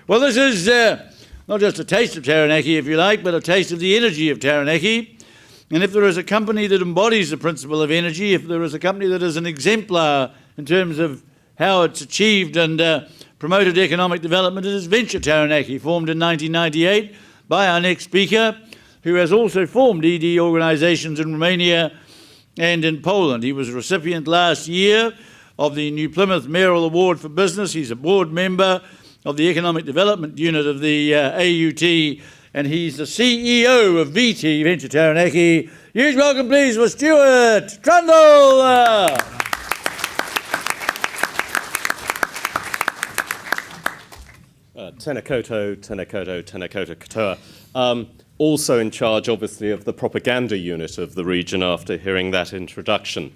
Well, this is not just a taste of Taranaki, if you like, but a taste of the energy of Taranaki. And if there is a company that embodies the principle of energy, if there is a company that is an exemplar in terms of how it's achieved and promoted economic development, it is Venture Taranaki, formed in 1998 by our next speaker, who has also formed ED organisations in Romania and in Poland. He was a recipient last year of the New Plymouth Mayoral Award for Business. He's a board member of the Economic Development Unit of the AUT, and he's the CEO of VT, Venture Taranaki. Huge welcome, please, for Stuart Trundle. Tēnā koutou, tēnā koutou, tēnā koutou katoa. Also in charge, obviously, of the propaganda unit of the region after hearing that introduction.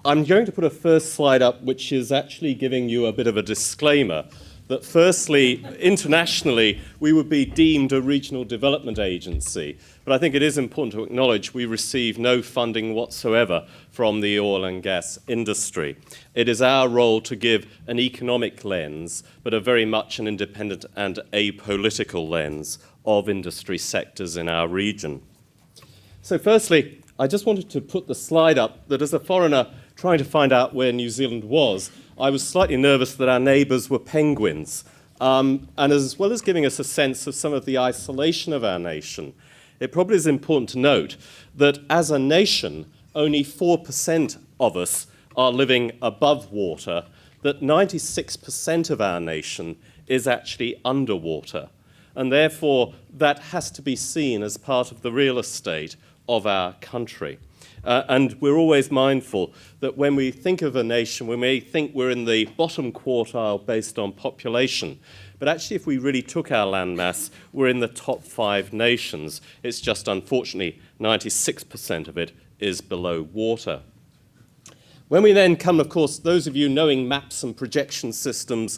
I'm going to put a first slide up, which is actually giving you a bit of a disclaimer that firstly, internationally, we would be deemed a regional development agency. But I think it is important to acknowledge we receive no funding whatsoever from the oil and gas industry. It is our role to give an economic lens, but a very much an independent and apolitical lens of industry sectors in our region. So firstly, I just wanted to put the slide up that as a foreigner trying to find out where New Zealand was, I was slightly nervous that our neighbours were penguins. And as well as giving us a sense of some of the isolation of our nation, it probably is important to note that as a nation, only 4% of us are living above water, that 96% of our nation is actually underwater. And therefore, that has to be seen as part of the real estate of our country. And we're always mindful that when we think of a nation, we may think we're in the bottom quartile based on population. But actually, if we really took our landmass, we're in the top 5 nations. It's just, unfortunately, 96% of it is below water. When we then come, of course, those of you knowing maps and projection systems,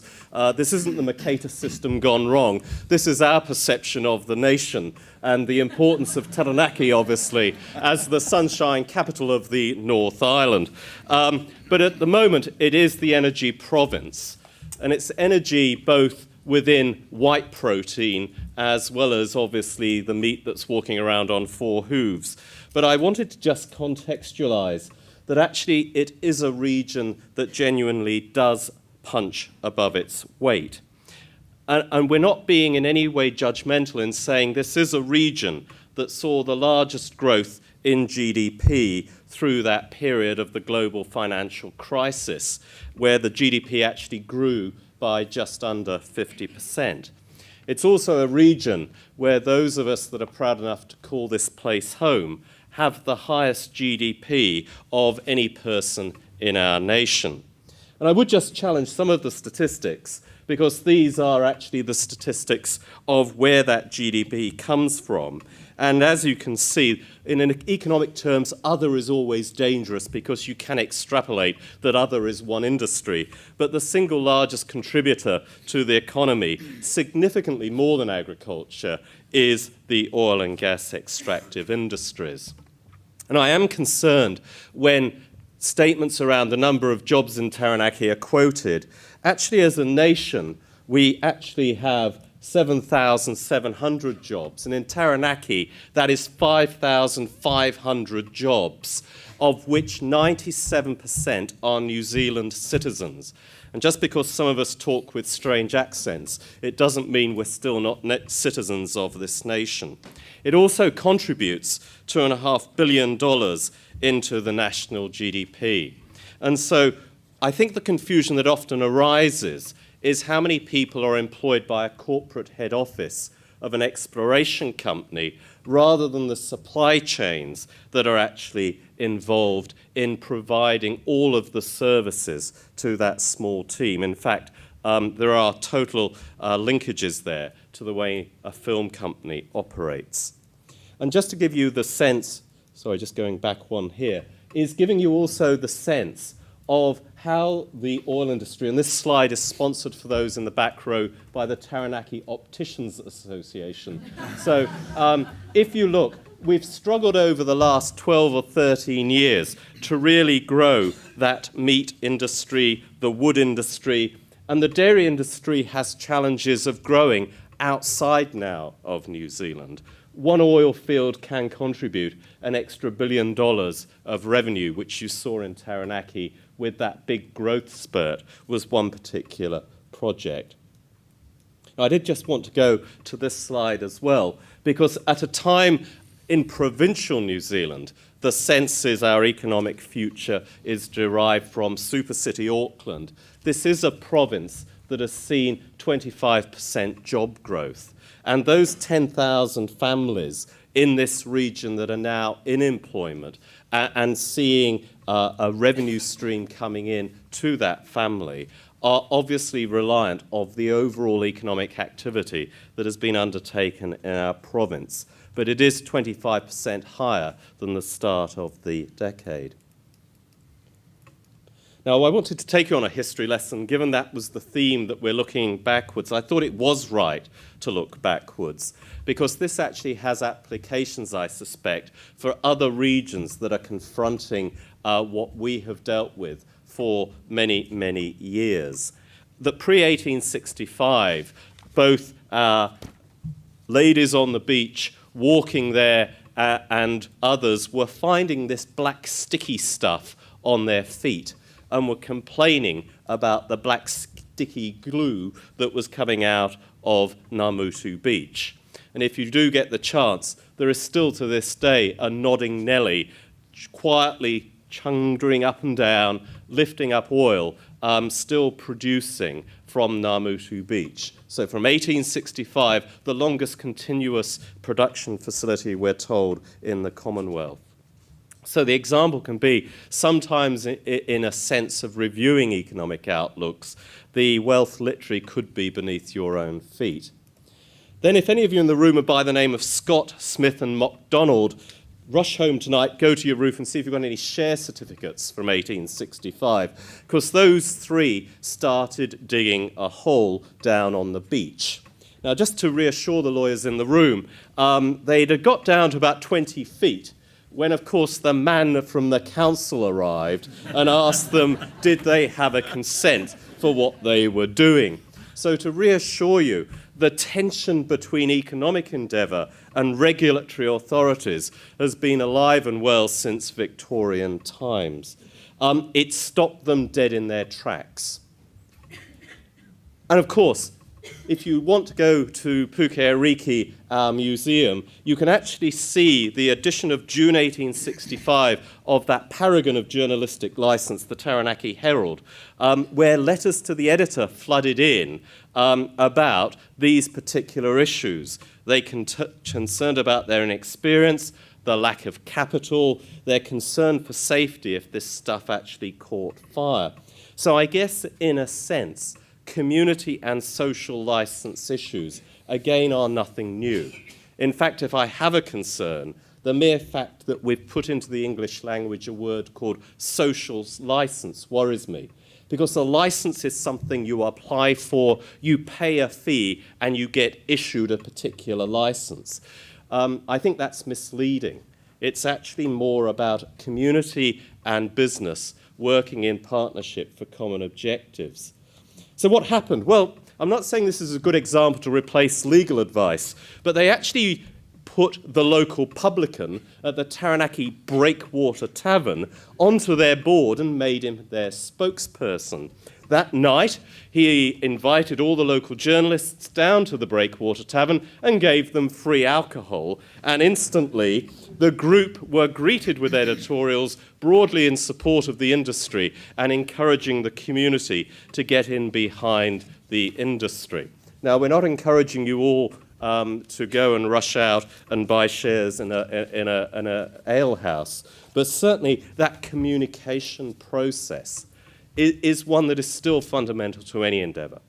this isn't the Mercator system gone wrong. This is our perception of the nation and the importance of Taranaki, obviously, as the sunshine capital of the North Island. But at the moment, it is the energy province. And it's energy both within white protein as well as, obviously, the meat that's walking around on 4 hooves. But I wanted to just contextualize that actually it is a region that genuinely does punch above its weight. And we're not being in any way judgmental in saying this is a region that saw the largest growth in GDP through that period of the global financial crisis, where the GDP actually grew by just under 50%. It's also a region where those of us that are proud enough to call this place home have the highest GDP of any person in our nation. And I would just challenge some of the statistics, because these are actually the statistics of where that GDP comes from. And as you can see, in economic terms, other is always dangerous because you can extrapolate that other is one industry. But the single largest contributor to the economy, significantly more than agriculture, is the oil and gas extractive industries. And I am concerned when statements around the number of jobs in Taranaki are quoted. Actually, as a nation, we actually have 7,700 jobs. And in Taranaki, that is 5,500 jobs, of which 97% are New Zealand citizens. And just because some of us talk with strange accents, it doesn't mean we're still not citizens of this nation. It also contributes $2.5 billion into the national GDP. And so I think the confusion that often arises is how many people are employed by a corporate head office of an exploration company rather than the supply chains that are actually involved in providing all of the services to that small team. In fact, there are total linkages there to the way a film company operates. And just to give you the sense, sorry, just going back one here, is giving you also the sense of how the oil industry, and this slide is sponsored for those in the back row by the Taranaki Opticians Association. So if you look, we've struggled over the last 12 or 13 years to really grow that meat industry, the wood industry, And the dairy industry has challenges of growing outside now of New Zealand. One oil field can contribute an extra $1 billion of revenue, which you saw in Taranaki with that big growth spurt, was one particular project. Now, I did just want to go to this slide as well, because at a time in provincial New Zealand, the sense is our economic future is derived from supercity Auckland. This is a province that has seen 25% job growth. And those 10,000 families in this region that are now in employment and seeing a revenue stream coming in to that family are obviously reliant of the overall economic activity that has been undertaken in our province. But it is 25% higher than the start of the decade. Now, I wanted to take you on a history lesson. Given that was the theme that we're looking backwards, I thought it was right to look backwards, because this actually has applications, I suspect, for other regions that are confronting what we have dealt with for many, many years. That pre-1865, both ladies on the beach walking there and others were finding this black sticky stuff on their feet and were complaining about the black sticky glue that was coming out of Namutu Beach. And if you do get the chance, there is still to this day a nodding Nelly quietly chundering up and down, lifting up oil, still producing from Namutu Beach. So from 1865, the longest continuous production facility, we're told, in the Commonwealth. So the example can be, sometimes in a sense of reviewing economic outlooks, the wealth literally could be beneath your own feet. Then if any of you in the room are by the name of Scott, Smith and MacDonald, rush home tonight, go to your roof and see if you've got any share certificates from 1865, because those three started digging a hole down on the beach. Now, just to reassure the lawyers in the room, they'd got down to about 20 feet when, of course, the man from the council arrived and asked them, did they have a consent for what they were doing? So to reassure you, the tension between economic endeavour and regulatory authorities has been alive and well since Victorian times. It stopped them dead in their tracks. And of course, if you want to go to Pukeariki Museum, you can actually see the edition of June 1865 of that paragon of journalistic license, the Taranaki Herald, where letters to the editor flooded in about these particular issues. They concerned about their inexperience, the lack of capital, their concern for safety if this stuff actually caught fire. So I guess, in a sense, community and social license issues, again, are nothing new. In fact, if I have a concern, the mere fact that we've put into the English language a word called social license worries me, because a license is something you apply for, you pay a fee, and you get issued a particular license. I think that's misleading. It's actually more about community and business working in partnership for common objectives. So what happened? Well, I'm not saying this is a good example to replace legal advice, but they actually put the local publican at the Taranaki Breakwater Tavern onto their board and made him their spokesperson. That night, he invited all the local journalists down to the Breakwater Tavern and gave them free alcohol. And instantly, the group were greeted with editorials broadly in support of the industry and encouraging the community to get in behind the industry. Now, we're not encouraging you all to go and rush out and buy shares in an ale house, but certainly that communication process is one that is still fundamental to any endeavour.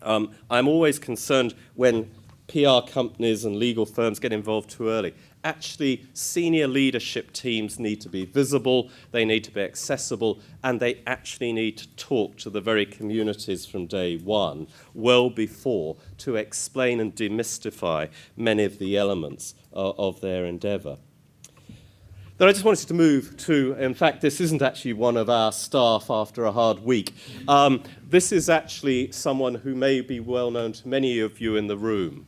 I'm always concerned when PR companies and legal firms get involved too early. Actually, senior leadership teams need to be visible, they need to be accessible, and they actually need to talk to the very communities from day one, well before, to explain and demystify many of the elements of their endeavour. Then I just wanted to move to, in fact, this isn't actually one of our staff after a hard week. This is actually someone who may be well known to many of you in the room.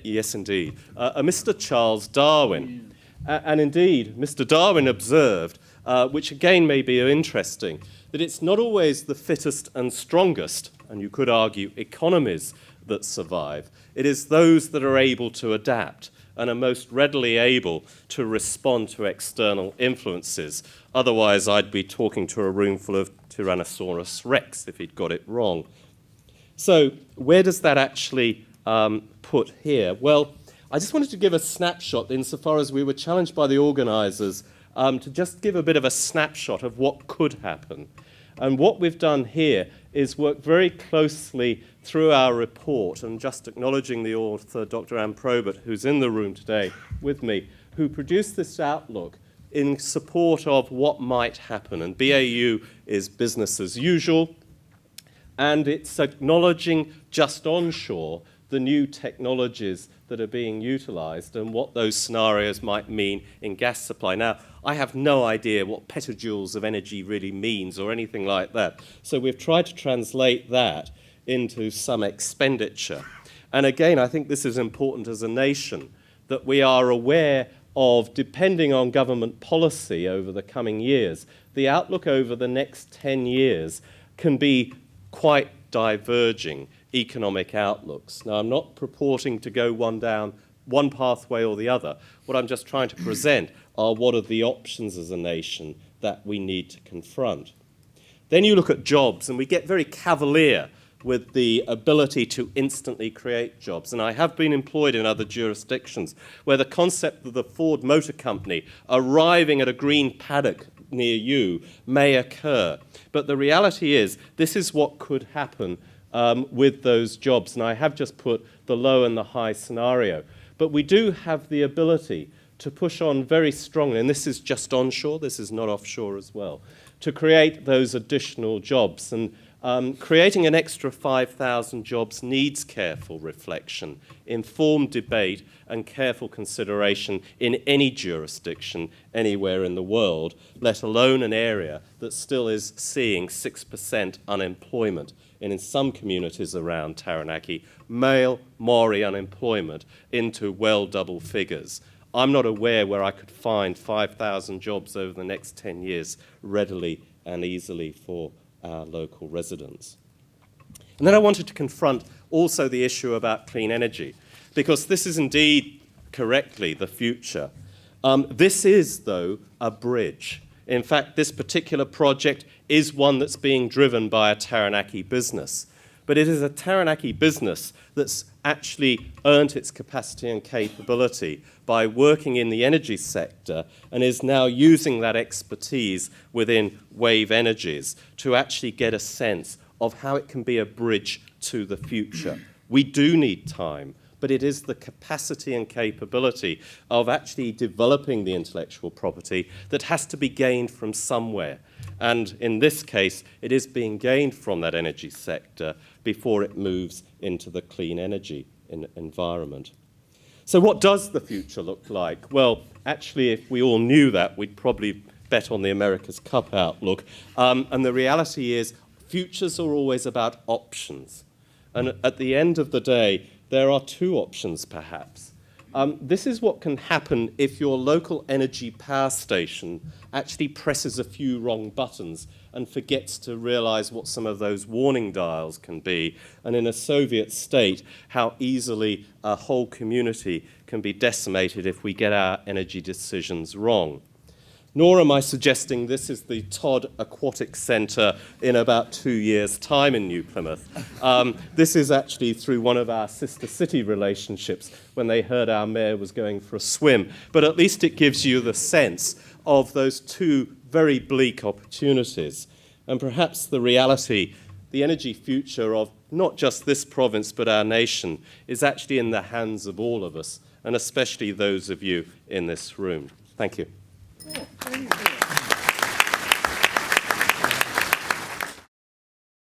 Yes, indeed. A Mr. Charles Darwin. And indeed, Mr. Darwin observed, which again may be interesting, that it's not always the fittest and strongest, and you could argue economies, that survive. It is those that are able to adapt and are most readily able to respond to external influences. Otherwise, I'd be talking to a room full of Tyrannosaurus Rex if he'd got it wrong. So where does that actually put here? Well, I just wanted to give a snapshot insofar as we were challenged by the organisers to just give a bit of a snapshot of what could happen. And what we've done here is work very closely through our report, and just acknowledging the author, Dr. Anne Probert, who's in the room today with me, who produced this outlook in support of what might happen. And BAU is business as usual, and it's acknowledging just onshore the new technologies that are being utilised and what those scenarios might mean in gas supply. Now, I have no idea what petajoules of energy really means or anything like that. So we've tried to translate that into some expenditure. And again, I think this is important as a nation, that we are aware of, depending on government policy over the coming years, the outlook over the next 10 years can be quite diverging economic outlooks. Now, I'm not purporting to go down one pathway or the other. What I'm just trying to present are what are the options as a nation that we need to confront. Then you look at jobs, and we get very cavalier with the ability to instantly create jobs. And I have been employed in other jurisdictions where the concept of the Ford Motor Company arriving at a green paddock near you may occur. But the reality is, this is what could happen with those jobs. And I have just put the low and the high scenario. But we do have the ability to push on very strongly, and this is just onshore, this is not offshore as well, to create those additional jobs. And creating an extra 5,000 jobs needs careful reflection, informed debate, and careful consideration in any jurisdiction anywhere in the world, let alone an area that still is seeing 6% unemployment. And in some communities around Taranaki, male Maori unemployment into well double figures. I'm not aware where I could find 5,000 jobs over the next 10 years readily and easily for our local residents. And then I wanted to confront also the issue about clean energy, because this is indeed correctly the future. This is, though, a bridge. In fact, this particular project is one that's being driven by a Taranaki business. But it is a Taranaki business that's actually earned its capacity and capability by working in the energy sector and is now using that expertise within Wave Energies to actually get a sense of how it can be a bridge to the future. We do need time, but it is the capacity and capability of actually developing the intellectual property that has to be gained from somewhere. And in this case, it is being gained from that energy sector before it moves into the clean energy environment. So what does the future look like? Well, actually, if we all knew that, we'd probably bet on the America's Cup outlook. And the reality is, futures are always about options. And at the end of the day, there are two options, perhaps. This is what can happen if your local energy power station actually presses a few wrong buttons and forgets to realize what some of those warning dials can be. And in a Soviet state, how easily a whole community can be decimated if we get our energy decisions wrong. Nor am I suggesting this is the Todd Aquatic Centre in about 2 years' time in New Plymouth. This is actually through one of our sister city relationships when they heard our mayor was going for a swim. But at least it gives you the sense of those two very bleak opportunities. And perhaps the reality, the energy future of not just this province but our nation, is actually in the hands of all of us, and especially those of you in this room. Thank you. Oh, thank you.